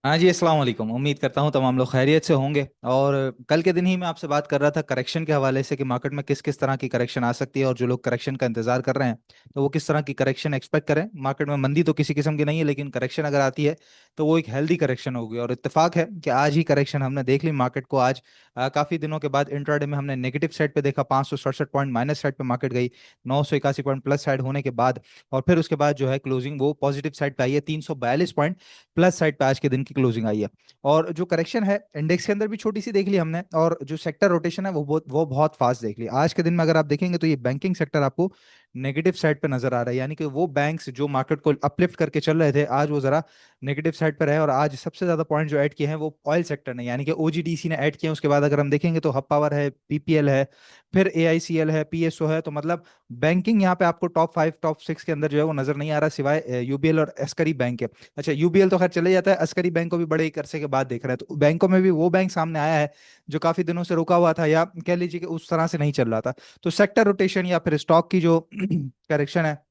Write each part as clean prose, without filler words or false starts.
हाँ जी, अस्सलाम वालेकुम। उम्मीद करता हूँ तमाम लोग खैरियत से होंगे। और कल के दिन ही मैं आपसे बात कर रहा था करेक्शन के हवाले से कि मार्केट में किस किस तरह की करेक्शन आ सकती है और जो लोग करेक्शन का इंतजार कर रहे हैं तो वो किस तरह की करेक्शन एक्सपेक्ट करें। मार्केट में मंदी तो किसी किस्म की नहीं है, लेकिन करेक्शन अगर आती है तो वो एक हेल्दी करेक्शन होगी। और इत्तेफाक है कि आज ही करेक्शन हमने देख ली मार्केट को। आज काफ़ी दिनों के बाद इंट्राडे में हमने नेगेटिव साइड पे देखा, 567 पॉइंट माइनस साइड पे मार्केट गई, 981 पॉइंट प्लस साइड होने के बाद। और फिर उसके बाद जो है क्लोजिंग वो पॉजिटिव साइड पे आई है, 342 पॉइंट प्लस साइड पे आज के दिन की क्लोजिंग आई है। और जो करेक्शन है इंडेक्स के अंदर भी छोटी सी देख ली हमने, और जो सेक्टर रोटेशन है वो बहुत फास्ट देख ली। आज के दिन में अगर आप देखेंगे तो ये बैंकिंग सेक्टर आपको नेगेटिव साइड पे नजर आ रहा है, यानी कि वो बैंक्स जो मार्केट को अपलिफ्ट करके चल रहे थे आज वो जरा नेगेटिव साइड पर है। और आज सबसे ज्यादा पॉइंट जो ऐड किए हैं वो ऑयल सेक्टर ने, यानी कि ओजीडीसी ने ऐड किए हैं। उसके बाद अगर हम देखेंगे तो हब पावर है, पीपीएल है, फिर एआईसीएल है, पीएसओ है। तो मतलब बैंकिंग यहाँ पे आपको टॉप 5 टॉप 6 के अंदर जो है वो नजर नहीं आ रहा, सिवाय यूबीएल और अस्करी बैंक के। अच्छा, यूबीएल तो खैर चले जाता है, अस्करी बैंक को भी बड़े एक अरसे के बाद देख रहे हैं। तो बैंकों में भी वो बैंक सामने आया है जो काफी दिनों से रुका हुआ था, या कह लीजिए कि उस तरह से नहीं चल रहा था। तो सेक्टर रोटेशन या फिर स्टॉक की जो करेक्शन है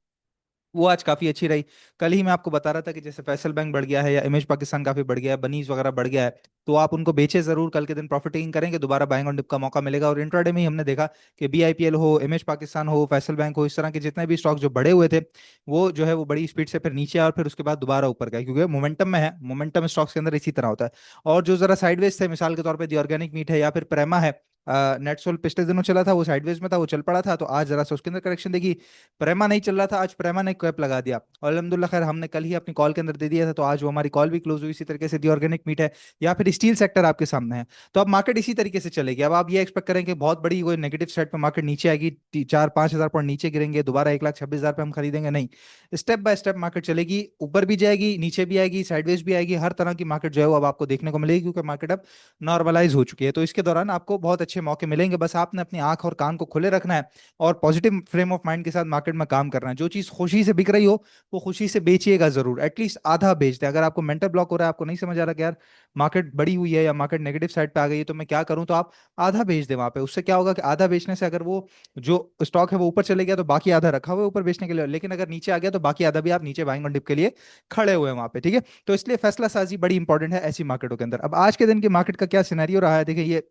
वो आज काफी अच्छी रही। कल ही मैं आपको बता रहा था कि जैसे फैसल बैंक बढ़ गया है या इमेज पाकिस्तान काफी बढ़ गया है, बनीज वगैरह बढ़ गया है, तो आप उनको बेचे जरूर, कल के दिन प्रॉफिट टेकिंग करेंगे, दोबारा बाइंग ऑन डिप का मौका मिलेगा। और इंट्राडे में ही हमने देखा कि बीआईपीएल हो, इमेज पाकिस्तान हो, फैसल बैंक हो, इस तरह के जितने भी स्टॉक्स जो बढ़े हुए थे वो जो है वो बड़ी स्पीड से फिर नीचे आए और फिर उसके बाद दोबारा ऊपर गए, क्योंकि मोमेंटम में है। मोमेंटम स्टॉक्स के अंदर इसी तरह होता है। और जो जरा साइडवेज थे, मिसाल के तौर पर दी ऑर्गेनिक मीट है या फिर प्रेमा है, नेटसोल पिछले दिनों चला था, वो साइडवेज में था, वो चल पड़ा था, तो आज जरा सा उसके अंदर करेक्शन देखी। प्रेमा नहीं चल रहा था, आज प्रेमा ने कैप लगा दिया। और अल्हम्दुलिल्लाह खैर हमने कल ही अपनी कॉल के अंदर दे दिया था, तो आज वो हमारी कॉल भी क्लोज हुई। इसी तरीके से दी ऑर्गेनिक मीट है या फिर स्टील सेक्टर आपके सामने है। तो अब मार्केट इसी तरीके से चलेगी। अब आप ये एक्सपेक्ट करें कि बहुत बड़ी कोई नेगेटिव साइड पे मार्केट नीचे आएगी, 4-5 हज़ार पॉइंट नीचे गिरेंगे, दोबारा 1,26,000 पे हम खरीदेंगे, नहीं। स्टेप बाय स्टेप मार्केट चलेगी, ऊपर भी जाएगी, नीचे भी आएगी, साइडवेज भी आएगी, हर तरह की मार्केट जो है वो अब आपको देखने को मिलेगी, क्योंकि मार्केट अब नॉर्मलाइज हो चुकी है। तो इसके दौरान आपको बहुत अच्छे मौके मिलेंगे, बस आपने अपनी आंख और कान को खुले रखना है और पॉजिटिव फ्रेम ऑफ माइंड के साथ मार्केट में काम करना है। जो चीज खुशी से बिक रही हो वो खुशी से बेचिएगा जरूर, एटलीस्ट आधा बेच दे। अगर आपको मेंटल ब्लॉक हो रहा है, आपको नहीं समझ आ रहा कि यार मार्केट बड़ी हुई है या मार्केट नेगेटिव साइड पे आ गई है तो मैं क्या करूं, तो आप आधा बेच दे वहां पे। उससे क्या होगा कि आधा बेचने से अगर वो जो स्टॉक है वो ऊपर चले गया तो बाकी आधा रखा हुआ है ऊपर बेचने के लिए, लेकिन अगर नीचे आ गया तो बाकी आधा भी आप नीचे बाइंग ऑन डिप के लिए खड़े हुए हैं वहां पे, ठीक है। तो इसलिए फैसला साजी बड़ी इंपॉर्टेंट है ऐसी मार्केटों के अंदर। अब आज के दिन की मार्केट का क्या सिनेरियो रहा है, देखिए ये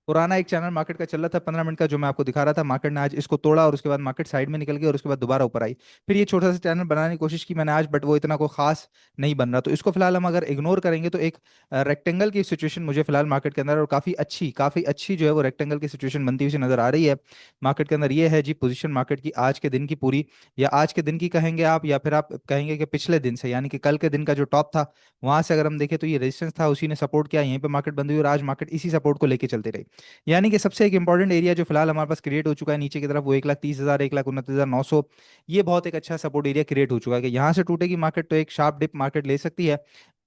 पुराना एक चैनल मार्केट का चल रहा था 15 मिनट का, जो मैं आपको दिखा रहा था। मार्केट ने आज इसको तोड़ा और उसके बाद मार्केट साइड में निकल गई और उसके बाद दोबारा ऊपर आई। फिर ये छोटा सा चैनल बनाने की कोशिश की मैंने आज, बट वो इतना कोई खास नहीं बन रहा। तो इसको फिलहाल हम अगर इग्नोर करेंगे तो एक रेक्टेंगल की सिचुएशन मुझे फिलहाल मार्केट के अंदर, और काफी अच्छी जो है वो रेक्टेंगल की सिचुएशन बनती हुई नजर आ रही है मार्केट के अंदर। ये है जी पोजीशन मार्केट की आज के दिन की पूरी, या आज के दिन की कहेंगे आप, या फिर आप कहेंगे कि पिछले दिन से, यानी कि कल के दिन का जो टॉप था वहां से अगर हम देखें तो ये रेजिस्टेंस था, उसी ने सपोर्ट किया, यहीं पे मार्केट बंद हुई और आज मार्केट इसी सपोर्ट को लेके चलती रही। यानी कि सबसे एक इंपॉर्टेंट एरिया जो फिलहाल हमारे पास क्रिएट हो चुका है नीचे की तरफ, वो 1,30,000, 1,29,900, ये बहुत एक अच्छा सपोर्ट एरिया क्रिएट हो चुका है कि यहाँ से टूटेगी मार्केट तो एक शार्प डिप मार्केट ले सकती है।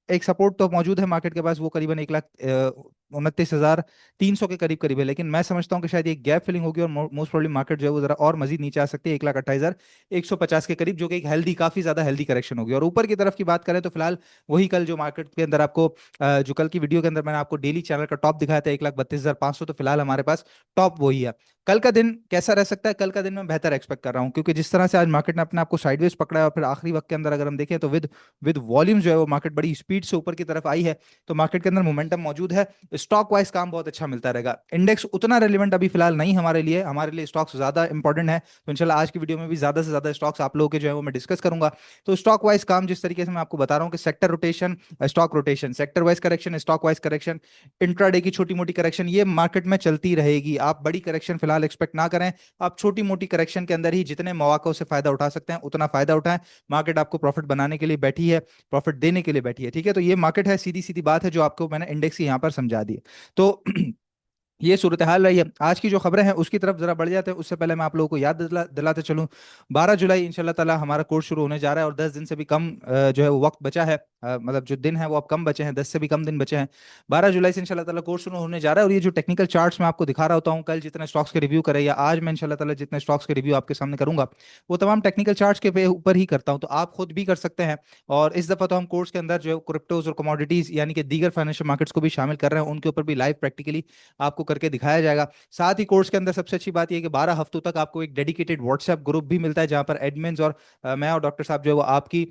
एक सपोर्ट तो मौजूद है मार्केट के पास, वो करीबन 1,29,300 के करीब करीब है, लेकिन मैं समझता हूँ कि शायद ये गैप फिलिंग होगी और मोस्ट प्रोबेबली मार्केट जो है वो जरा और मजीद नीचे आ सकती है 1,28,150 के करीब, जो कि एक हेल्दी, काफी ज्यादा हेल्दी करेक्शन होगी। और ऊपर की तरफ की बात करें तो फिलहाल वही कल जो मार्केट के अंदर आपको जो कल की वीडियो के अंदर मैंने आपको डेली चैनल का टॉप दिखाया था 1,32,500, तो फिलहाल हमारे पास टॉप वही है। कल का दिन कैसा रह सकता है, कल का दिन मैं बेहतर एक्सपेक्ट कर रहा हूँ, क्योंकि जिस तरह से आज मार्केट ने अपने आप को साइडवेज पकड़ा है और फिर आखिरी वक्त के अंदर अगर हम देखें तो विद विद वॉल्यूम जो है वो मार्केट बड़ी स्पीड से ऊपर की तरफ आई है। तो मार्केट के अंदर मोमेंटम मौजूद है, स्टॉक वाइज काम बहुत अच्छा मिलता रहेगा। इंडेक्स उतना रेलिवेंट अभी फिलहाल नहीं हमारे लिए स्टॉक्स ज्यादा इंपॉर्टेंट है। तो इंशाल्लाह आज की वीडियो में भी ज्यादा से ज्यादा स्टॉक्स आप लोगों के जो है वो मैं डिस्कस करूंगा। तो स्टॉक वाइज काम जिस तरीके से मैं आपको बता रहा हूँ कि sector rotation, stock rotation, sector wise correction, stock wise correction, intraday की छोटी मोटी करेक्शन, ये मार्केट में चलती रहेगी। आप बड़ी करेक्शन फिलहाल एक्सपेक्ट ना करें, आप छोटी मोटी करेक्शन के अंदर ही जितने मौकों से फायदा उठा सकते हैं उतना फायदा उठाएं। मार्केट आपको प्रॉफिट बनाने के लिए बैठी है, प्रॉफिट देने के लिए बैठी है, ठीक है। तो ये मार्केट है, सीधी सीधी बात है जो आपको मैंने इंडेक्स यहाँ पर समझा दी है। तो ये सूरत हाल रही है। आज की जो खबरें हैं उसकी तरफ जरा बढ़ जाते हैं, उससे पहले मैं आप लोगों को याद दिलाते चलूं, 12 जुलाई इंशाल्लाह ताला हमारा कोर्स शुरू होने जा रहा है और 10 दिन से भी कम जो है वो वक्त बचा है। मतलब जो दिन है वो अब कम बचे हैं, 10 से भी कम दिन बचे हैं। 12 जुलाई से इंशाल्लाह ताला कोर्स शुरू होने जा रहा है। और ये जो टेक्निकल चार्ट्स मैं आपको दिखा रहा होता हूँ, कल जितने स्टॉक्स के रिव्यू करे या आज मैं इंशाल्लाह ताला जितने स्टॉक्स के रिव्यू आपके सामने करूंगा वो तमाम टेक्निकल चार्ट्स के ऊपर ही करता हूँ, तो आप खुद भी कर सकते हैं। और इस दफा तो हम कोर्स के अंदर जो है क्रिप्टोज और कमोडिटीज यानी कि दीगर फाइनेंशियल मार्केट्स को भी शामिल कर रहे हैं, उनके ऊपर भी लाइव प्रैक्टिकली आपको करके दिखाया जाएगा। साथ ही कोर्स के अंदर सबसे अच्छी बात यह है कि 12 हफ्तों तक आपको एक डेडिकेटेड व्हाट्सएप ग्रुप भी मिलता है, जहां पर एडमिन्स और मैं और डॉक्टर साहब जो है वो आपकी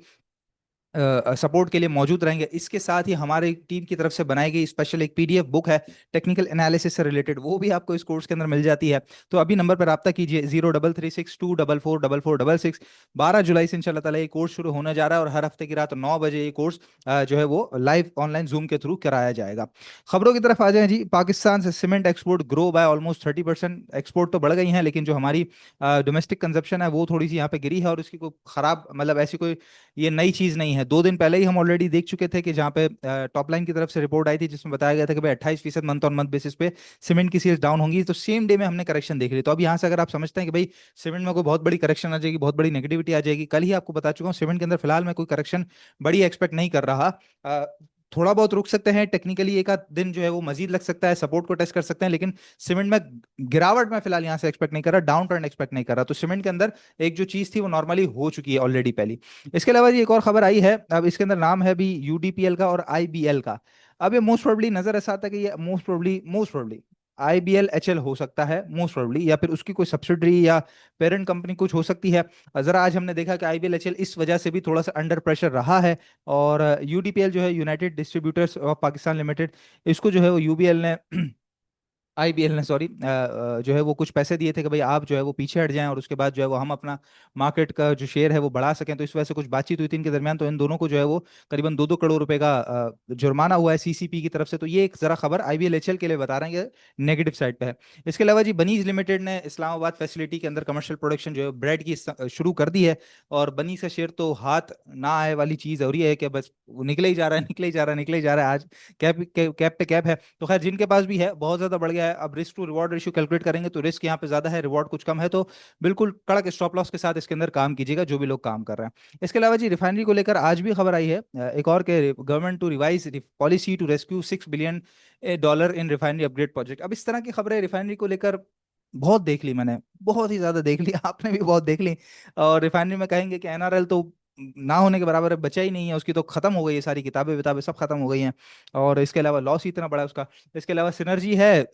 सपोर्ट के लिए मौजूद रहेंगे। इसके साथ ही हमारी टीम की तरफ से बनाई गई स्पेशल एक पीडीएफ बुक है टेक्निकल एनालिसिस से रिलेटेड, वो भी आपको इस कोर्स के अंदर मिल जाती है। तो अभी नंबर पर रब्ता कीजिए 0336244466। 12 जुलाई से इंशाल्लाह ताला ये कोर्स शुरू होने जा रहा है और हर हफ्ते की रात 9 बजे ये कोर्स जो है वो लाइव ऑनलाइन जूम के थ्रू कराया जाएगा। खबरों की तरफ आ जाए जी। पाकिस्तान से cement export grow by almost 30%। Export तो बढ़ गई हैं, लेकिन जो हमारी डोमेस्टिक कंजप्शन है वो थोड़ी सी यहाँ पे गिरी है, और उसकी कोई खराब मतलब ऐसी कोई ये नई चीज नहीं है। 2 दिन पहले ही हम ऑलरेडी देख चुके थे कि जहाँ पे टॉप लाइन की तरफ से रिपोर्ट आई थी जिसमें बताया गया था कि भाई 28% मंथ ऑन मंथ बेसिस पे सीमेंट की सेल्स डाउन होंगी, तो सेम डे में हमने करेक्शन देख ली। तो अब यहाँ से अगर आप समझते हैं कि भाई सीमेंट में कोई बहुत बड़ी करेक्शन आ जाएगी, बहुत बड़ी नेगेटिविटी आ जाएगी, कल ही आपको बता चुका हूँ सीमेंट के अंदर फिलहाल मैं कोई करेक्शन बड़ी एक्सपेक्ट नहीं कर रहा। अ, थोड़ा बहुत रुक सकते हैं टेक्निकली, एक आध दिन जो है वो मजीद लग सकता है, सपोर्ट को टेस्ट कर सकते हैं, लेकिन सीमेंट में गिरावट में फिलहाल यहाँ से एक्सपेक्ट नहीं कर रहा, डाउन ट्रेंड एक्सपेक्ट नहीं कर रहा। तो सीमेंट के अंदर एक जो चीज थी वो नॉर्मली हो चुकी है ऑलरेडी पहली। इसके अलावा जी एक और खबर आई है, अब इसके अंदर नाम है भी यूडीपीएल का और आईबीएल का। अब ये मोस्ट प्रोबेबली नजर ऐसा आता है कि ये मोस्ट प्रोबेबली आईबीएल एचएल हो सकता है मोस्ट प्रोबेबली, या फिर उसकी कोई सब्सिडरी या पेरेंट कंपनी कुछ हो सकती है। जरा आज हमने देखा कि आईबीएल एचएल इस वजह से भी थोड़ा सा अंडर प्रेशर रहा है, और यूडीपीएल जो है United distributors of Pakistan limited, इसको जो है वो यूबीएल ने आईबीएल ने सॉरी जो है वो कुछ पैसे दिए थे कि भाई आप जो है वो पीछे हट जाएं, और उसके बाद जो है वो हम अपना मार्केट का जो शेयर है वो बढ़ा सकें। तो इस वजह से कुछ बातचीत हुई थी इनके दरमियान, तो इन दोनों को जो है वो करीबन 2-2 करोड़ रुपए का जुर्माना हुआ है सीसीपी की तरफ से। तो ये एक जरा खबर आईबीएल एचएल के लिए बता रहे हैं कि नेगेटिव साइड पे है। इसके अलावा जी बनीज लिमिटेड ने इस्लामाबाद फैसिलिटी के अंदर कमर्शियल प्रोडक्शन जो है ब्रेड की शुरू कर दी है, और बनी से शेयर तो हाथ ना आए वाली चीज हो रही है कि बस वो निकले ही जा रहा है, निकले ही जा रहा है, निकले ही जा रहा है। आज कैप कैप पे कैप है। तो खैर जिनके पास भी है बहुत ज्यादा बढ़ गया है। अब risk to reward ratio calculate करेंगे तो रिस्क यहाँ पे ज्यादा है, रिवॉर्ड कुछ कम है, तो बिल्कुल कड़क स्टॉप लॉस के साथ इसके अंदर काम कीजिएगा जो भी लोग काम कर रहे हैं। इसके अलावा जी रिफाइनरी को लेकर आज भी खबर आई है एक और के government to revise policy to rescue $6 billion in refinery upgrade project. अब इस तरह की खबरें रिफाइनरी को लेकर बहुत देख ली मैंने, बहुत ही ज्यादा देख ली, आपने भी बहुत देख ली। और रिफाइनरी में कहेंगे कि एनआरएल तो ना होने के बराबर है, बचा ही नहीं है, उसकी तो खत्म हो गई है, सारी किताबें विताबें सब खत्म हो गई हैं। और इसके अलावा लॉस ही इतना बड़ा है उसका। इसके अलावा सिनर्जी है,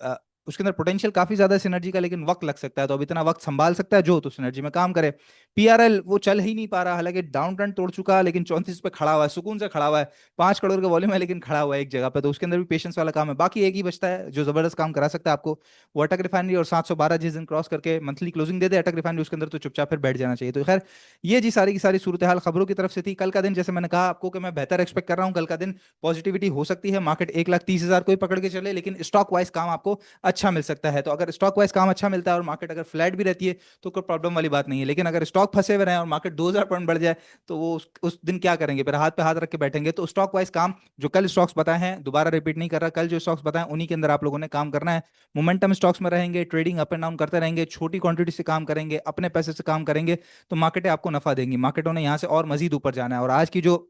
उसके अंदर पोटेंशियल काफी ज्यादा है सिनर्जी का, लेकिन वक्त लग सकता है। तो अब इतना वक्त संभाल सकता है जो, तो सिनर्जी में काम करे। पीआरएल वो चल ही नहीं पा रहा, हालांकि डाउन ट्रेंड तोड़ चुका, लेकिन 34 पे खड़ा हुआ है, सुकून से खड़ा हुआ है। 5 करोड़ का वॉल्यूम है लेकिन खड़ा हुआ है एक जगह पे, तो उसके अंदर भी पेशेंस वाला काम है। बाकी एक ही बचता है जो जबरदस्त काम करा सकता है आपको, वो अटक रिफाइनरी। और 712 जिस दिन क्रॉस करके मंथली क्लोजिंग दे दे अटक रिफाइनरी, उसके अंदर तो चुपचाप फिर बैठ जाना चाहिए। तो खैर ये जी सारी की सारी सूरत हाल खबरों की तरफ से थी। कल का दिन जैसे मैंने कहा आपको कि मैं बेहतर एक्सपेक्ट कर रहा हूँ, कल का दिन पॉजिटिविटी हो सकती है, मार्केट 1,30,000 को ही पकड़ के चले, लेकिन स्टॉक वाइज काम आपको अच्छा मिल सकता है। तो अगर स्टॉक वाइज काम अच्छा मिलता है और मार्केट अगर फ्लैट भी रहती है तो कोई प्रॉब्लम वाली बात नहीं है, लेकिन अगर स्टॉक फंसे हुए रहे और मार्केट 2,000 पॉइंट बढ़ जाए तो वो उस दिन क्या करेंगे, फिर हाथ पे हाथ रख के बैठेंगे। तो स्टॉक वाइज काम जो कल स्टॉक्स बताए हैं, दोबारा रिपीट नहीं कर रहा, कल जो स्टॉक्स बताए उन्हीं के अंदर आप लोगों ने काम करना है। मोमेंटम स्टॉक्स में रहेंगे, ट्रेडिंग अप एंड डाउन करते रहेंगे, छोटी क्वांटिटी से काम करेंगे, अपने पैसे से काम करेंगे, तो मार्केटें आपको नफा देंगी। मार्केटों ने यहाँ से और मजीद ऊपर जाना है। और आज की जो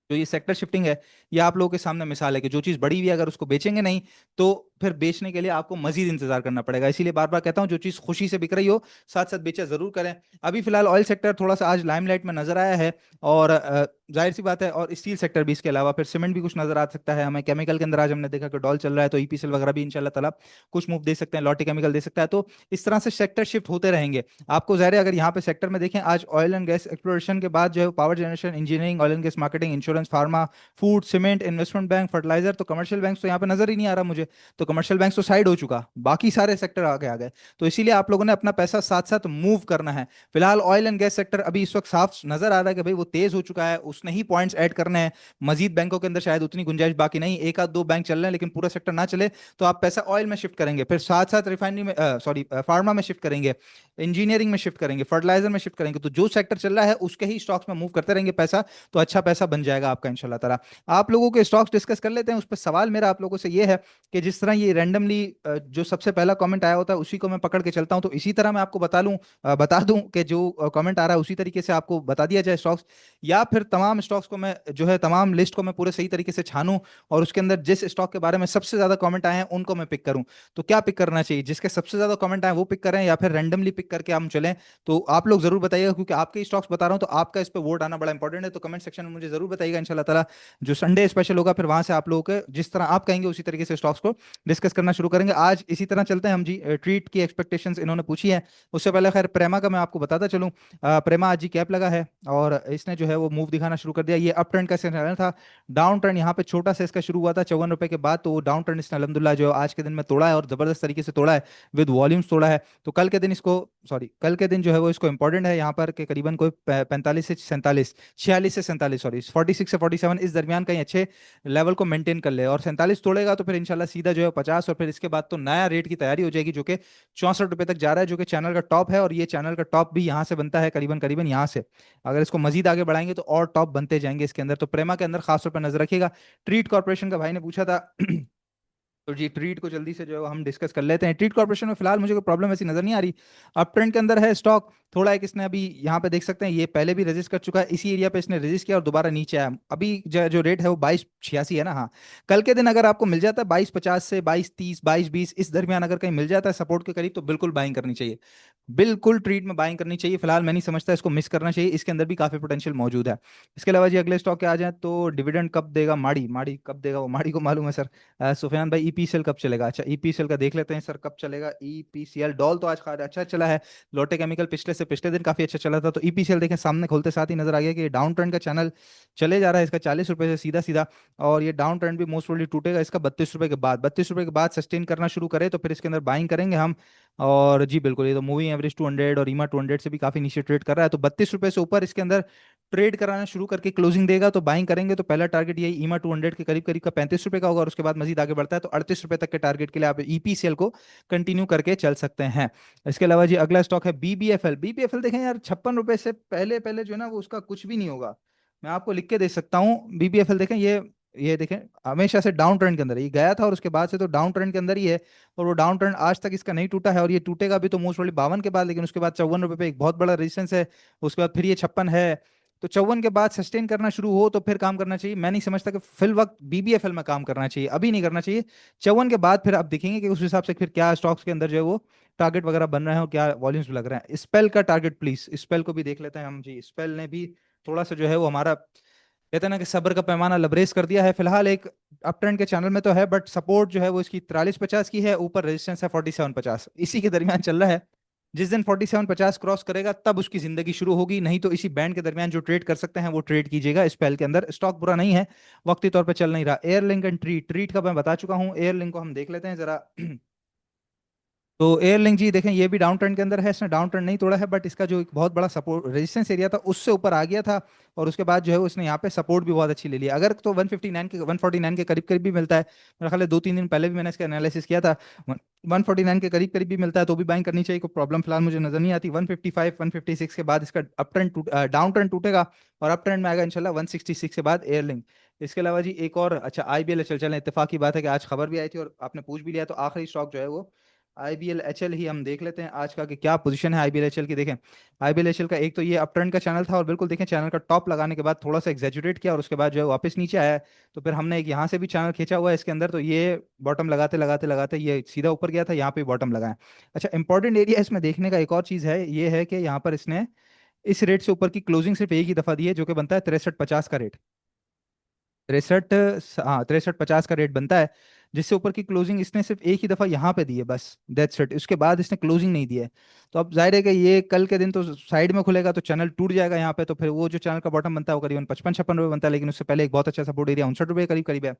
जो ये सेक्टर शिफ्टिंग है, ये आप लोगों के सामने मिसाल है कि जो चीज़ बड़ी हुई है अगर उसको बेचेंगे नहीं तो फिर बेचने के लिए आपको मजीद इंतजार करना पड़ेगा। इसीलिए बार बार कहता हूं जो चीज़ खुशी से बिक रही हो साथ साथ बेचा जरूर करें। अभी फिलहाल ऑयल सेक्टर थोड़ा सा आज लाइमलाइट में नजर आया है, और जाहिर सी बात है, और स्टील सेक्टर भी, इसके अलावा फिर सीमेंट भी कुछ नजर आ सकता है हमें। केमिकल के अंदर आज हमने देखा कि डॉल चल रहा है, तो ईपीसीएल वगैरह भी इंशाल्लाह ताला कुछ मूव दे सकते हैं, लॉटी केमिकल दे सकता है। तो इस तरह से सेक्टर शिफ्ट होते रहेंगे। आपको ज़ाहिर है अगर यहाँ पे सेक्टर में देखें, आज ऑयल एंड गैस एक्सप्लोरेशन के बाद जो है power generation, engineering, oil and gas marketing, insurance, pharma, food, cement, investment bank, fertiliser, तो कमर्शियल बैंक तो यहाँ पे नजर ही नहीं आ रहा मुझे। तो कमर्शियल बैंक तो साइड हो चुका, बाकी सारे सेक्टर आगे आ गए। तो इसीलिए आप लोगों ने अपना पैसा साथ साथ मूव करना है। फिलहाल ऑयल एंड गैस सेक्टर अभी इस वक्त साफ नजर आ रहा है कि भाई वो तेज हो चुका है, उसने ही पॉइंट्स ऐड करने हैं। मजीद बैंकों के अंदर शायद उतनी गुंजाइश बाकी नहीं, एक आध दो बैंक चल रहे हैं, लेकिन पूरा सेक्टर ना चले तो आप पैसा ऑयल में शिफ्ट करेंगे, फिर साथ साथ रिफाइनरी में सॉरी फार्मा में शिफ्ट करेंगे, इंजीनियरिंग में शिफ्ट करेंगे, फर्टिलाइजर में शिफ्ट करेंगे। तो जो सेक्टर चल रहा है उसके ही स्टॉक्स में मूव करते रहेंगे पैसा, तो अच्छा पैसा बन जाएगा आपका इंशाल्लाह ताला। आप लोगों के स्टॉक्स डिस्कस कर लेते हैं। उस पर सवाल मेरा आप लोगों से ये है कि जिस तरह ये रैंडमली जो सबसे पहला कमेंट आया होता है उसी को मैं पकड़ के चलता हूं, तो इसी तरह मैं आपको बता दूं कि जो कमेंट आ रहा है उसी तरीके से आपको बता दिया जाए स्टॉक्स, या फिर तमाम स्टॉक्स को मैं जो है तमाम लिस्ट को मैं पूरे सही तरीके से छानूं और उसके अंदर जिस स्टॉक के बारे में सबसे ज्यादा कमेंट आए हैं उनको मैं पिक करूं। तो क्या पिक करना चाहिए, जिसके सबसे ज्यादा कमेंट आए वो पिक करें या फिर रैंडमली पिक करके हम चलें? तो आप लोग जरूर बताइएगा, क्योंकि आपके स्टॉक्स बता रहा हूं तो आपका इस पे वोट आना बड़ा इंपॉर्टेंट है। तो कमेंट सेक्शन में मुझे जरूर बताइएगा इंशाल्लाह ताला। जो संडे स्पेशल होगा फिर वहां से आप लोगों के जिस तरह आप कहेंगे उसी तरीके से स्टॉक्स को डिस्कस करना शुरू करेंगे। आज इसी तरह चलते हैं हम जी। ट्रीट की एक्सपेक्टेशंस इन्होंने पूछी है। उससे पहले खैर प्रेमा का मैं आपको बताता चलूं। प्रेमा आज जी कैप लगा है और इसने जो है वो मूव दिखाना शुरू कर दिया। ये अप ट्रेंड का चैनल था, डाउन ट्रेंड यहाँ पे छोटा सा इसका शुरू हुआ था 54 रुपए के बाद, तो वो डाउन ट्रेंड इसने अलहमदुल्ला जो आज के दिन में तोड़ा है और जबरदस्त तरीके से तोड़ा है, विद वॉल्यूम्स तोड़ा है। तो कल के दिन इसको, सॉरी कल के दिन जो है वो इसको इंपॉर्टेंट है यहाँ पर कि करीबन कोई 45 से 47, 46 से 47, सॉरी 46 से 47 इस दरमियान कहीं अच्छे लेवल को मेंटेन कर ले, और 47 तोड़ेगा तो फिर इंशाल्लाह सीधा जो है 50, और फिर इसके बाद तो नया रेट की तैयारी हो जाएगी जो कि 64 रुपए तक जा रहा है, जो कि चैनल का टॉप है। और ये चैनल का टॉप भी यहाँ से बनता है करीबन करीबन यहाँ से, अगर इसको मजीद आगे बढ़ाएंगे तो और टॉप बनते जाएंगे इसके अंदर। तो प्रेमा के अंदर खास तौर पर नजर रखिएगा। ट्रीट कॉर्पोरेशन का भाई ने पूछा था तो जी ट्रीट को जल्दी से जो है हम डिस्कस कर लेते हैं। ट्रीट कॉर्पोरेशन में फिलहाल मुझे कोई प्रॉब्लम ऐसी नजर नहीं आ रही। अप ट्रेंड के अंदर है स्टॉक, थोड़ा एक इसने अभी यहाँ पे देख सकते हैं, ये पहले भी रेजिस्ट कर चुका है, इसी एरिया पे इसने रेजिस्ट किया और दोबारा नीचे आया। अभी जो रेट है वो 2286 है ना। हाँ, कल के दिन अगर आपको मिल जाता है 2250 से 2230, 2220 इस दरमियान अगर कहीं मिल जाता है सपोर्ट के करीब, तो बिल्कुल बाइंग करनी चाहिए। बिल्कुल ट्रीट में बाइंग करनी चाहिए। फिलहाल मैं नहीं समझता इसको मिस करना चाहिए, इसके अंदर भी काफी पोटेंशियल मौजूद है। इसके अलावा जी अगले स्टॉक के आ जाए तो डिविडेंड कब देगा माड़ी, माड़ी कब देगा वो माड़ी को मालूम है सर। सुफियान भाई ईपीसीएल कब चलेगा? अच्छा ईपीसीएल का देख लेते हैं सर कब चलेगा ईपीसीएल। डॉल तो आज खा अच्छा चला है, लोटे केमिकल पिछले से पिछले दिन काफी अच्छा चला था। तो ईपीसीएल देखें सामने खोलते साथ ही नजर आ गया कि डाउन ट्रेंड का चैनल चले जा रहा है इसका 40 रुपए से सीधा सीधा, और ये डाउन ट्रेंड भी मोस्ट प्रोबेबली टूटेगा इसका 32 रुपए के बाद। 32 रुपए के बाद सस्टेन करना शुरू करे तो फिर इसके अंदर बाइंग करेंगे हम। और जी बिल्कुल, ये तो मूविंग एवरेज 200 और ईमा 200 से भी काफी नीचे ट्रेड कर रहा है, तो 32 रुपए से ऊपर इसके अंदर ट्रेड कराना शुरू करके क्लोजिंग देगा तो बाइंग करेंगे। तो पहला टारगेट यही ईमा 200 के करीब करीब का 35 रुपए का होगा, और उसके बाद मजीद आगे बढ़ता है तो 38 रुपए तक के टारगेट के लिए आप ईपीसीएल को कंटिन्यू करके चल सकते हैं। इसके अलावा जी अगला स्टॉक है बीबीएफएल। बीबीएफएल देखें यार 56 रुपए से पहले पहले जो है ना वो उसका कुछ भी नहीं होगा, मैं आपको लिख के दे सकता हूँ। बीबीएफएल देखें, ये देखें हमेशा से डाउन ट्रेंड के अंदर है। ये गया था और उसके बाद से तो डाउन ट्रेंड के अंदर ही है, और वो डाउन ट्रेंड आज तक इसका नहीं टूटा है, और ये टूटेगा भी तो मोस्ट प्रोबेबली 52 के बाद, लेकिन उसके बाद 54 रुपए पे एक बहुत बड़ा रेजिस्टेंस है, उसके बाद फिर ये 56 है। तो 54 के बाद सस्टेन करना शुरू हो तो फिर काम करना चाहिए। मैं नहीं समझता कि फिल वक्त बीबीएफएल में काम करना चाहिए, अभी नहीं करना चाहिए। 54 के बाद फिर आप देखेंगे कि उस हिसाब से फिर क्या स्टॉक्स के अंदर जो है वो टारगेट वगैरह बन रहे हैं और क्या वॉल्यूम्स लग रहे हैं। स्पेल का टारगेट प्लीज, स्पेल को भी देख लेते हैं हम जी। स्पेल ने भी थोड़ा सा जो है वो हमारा कहते हैं ना कि सब्र का पैमाना लबरेज कर दिया है। फिलहाल एक अप ट्रेंड के चैनल में तो है, बट सपोर्ट जो है वो इसकी 4350 की है, ऊपर रेजिस्टेंस है 4750, इसी के दरमियान चल रहा है। जिस दिन 4750 क्रॉस करेगा तब उसकी जिंदगी शुरू होगी, नहीं तो इसी बैंड के दरमियान जो ट्रेड कर सकते हैं वो ट्रेड कीजिएगा। स्पेल के अंदर स्टॉक बुरा नहीं है, वक्ती तौर पर चल नहीं रहा। एयरलिंक एंड ट्रीट, ट्रीट का मैं बता चुका हूँ, एयरलिंक को हम देख लेते हैं जरा। तो एयरलिंक जी देखें ये भी डाउन ट्रेंड के अंदर है, इसने डाउन ट्रेंड नहीं तोड़ा है, बट इसका जो एक बहुत बड़ा सपोर्ट रेजिस्टेंस एरिया था उससे ऊपर आ गया था, और उसके बाद जो है उसने यहाँ पे सपोर्ट भी बहुत अच्छी ले लिया। अगर तो 149 के करीब करीब भी मिलता है, मेरा ख्याल है 2-3 दिन पहले भी मैंने इसका एनालिसिस किया था, 149 के करीब करीब भी मिलता है तो भी बाइंग करनी चाहिए, कोई प्रॉब्लम फिलहाल मुझे नजर नहीं आती। 155 156 के बाद इसका अप ट्रेंड डाउन ट्रेंड टूटेगा और अप ट्रेंड में आएगा इंशाल्लाह 166 के बाद एयरलिंक। इसके अलावा जी एक और, अच्छा आईबीएल चल चलें, इत्तेफाक की बात है कि आज खबर भी आई थी और आपने पूछ भी लिया, तो आखिरी स्टॉक जो है वो आईबीएल एचएल ही हम देख लेते हैं आज का कि क्या पोजीशन है आईबीएल एचएल की। देखें आईबीएल एचएल का एक तो ये अप ट्रेंड का चैनल था, और बिल्कुल देखें चैनल का टॉप लगाने के बाद थोड़ा सा एग्जेजुरेट किया और उसके बाद जो है वापस नीचे आया है। तो फिर हमने एक यहाँ से भी चैनल खींचा हुआ है इसके अंदर, तो ये बॉटम लगाते लगाते लगाते ये सीधा ऊपर गया था, यहाँ पे बॉटम लगाया। अच्छा इंपॉर्टेंट एरिया इसमें देखने का एक और चीज़ है, ये है कि यहाँ पर इसने इस रेट से ऊपर की क्लोजिंग सिर्फ एक ही दफा दी है, जो कि बनता है 6350 का रेट। 63, हाँ 6350 का रेट बनता है, जिससे ऊपर की क्लोजिंग इसने सिर्फ एक ही दफा यहाँ पे दी है बस, दैट्स इट। उसके बाद इसने क्लोजिंग नहीं दी है। तो अब जाहिर है कि ये कल के दिन तो साइड में खुलेगा तो चैनल टूट जाएगा यहाँ पे, तो फिर वो जो चैनल का बॉटम बनता है वो करीबन 55-56 रुपये बनता है, लेकिन उससे पहले एक बहुत अच्छा सपोर्ट एरिया 59 रुपये करीब करीब है।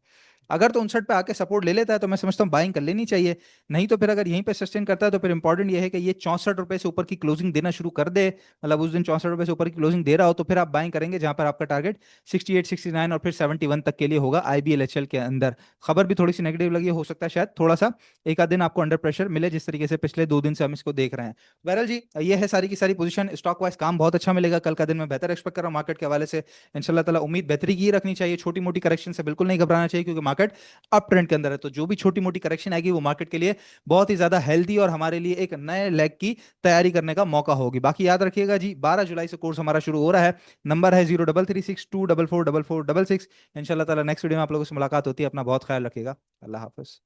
अगर तो 59 पे आके सपोर्ट ले लेता है तो मैं समझता हूँ बाइंग कर लेनी चाहिए। नहीं तो फिर अगर यहीं पे सस्टेन करता है तो फिर इंपॉर्टेंट ये है कि ये 64 रुपये से ऊपर की क्लोजिंग देना शुरू कर दे, मतलब उस दिन 64 रुपये से ऊपर की क्लोजिंग दे रहा हो तो फिर आप बाइंग करेंगे, जहां पर आपका टारगेट 68 69 और फिर 71 तक के लिए होगा आईबीएलएचएल के अंदर। खबर भी थोड़ी सी नेगेटिव लगी, हो सकता है शायद थोड़ा सा एक आध दिन आपको अंडर प्रेशर मिले, जिस तरीके से पिछले 2 दिन से हम इसको देख रहे हैं। बहरहाल जी ये है सारी की सारी पोजीशन। स्टॉक वाइज काम बहुत अच्छा मिलेगा कल का दिन, मैं बेहतर एक्सपेक्ट कर रहा हूँ मार्केट के हवाले से। इंशाल्लाह ताला उम्मीद बेहतरी की रखनी चाहिए, छोटी मोटी करेक्शन से बिल्कुल नहीं घबराना चाहिए, क्योंकि मार्केट अप ट्रेंड के अंदर है। तो जो भी छोटी मोटी करेक्शन आएगी वो मार्केट के लिए बहुत ही ज्यादा हेल्दी और हमारे लिए एक नए लेग की तैयारी करने का मौका होगी। बाकी याद रखिएगा जी 12 जुलाई से कोर्स हमारा शुरू हो रहा है। नंबर है 0336244466। इंशाल्लाह ताला नेक्स्ट वीडियो में आप लोगों से मुलाकात होती है। अपना बहुत ख्याल रखिएगा। अल्लाह हाफिज।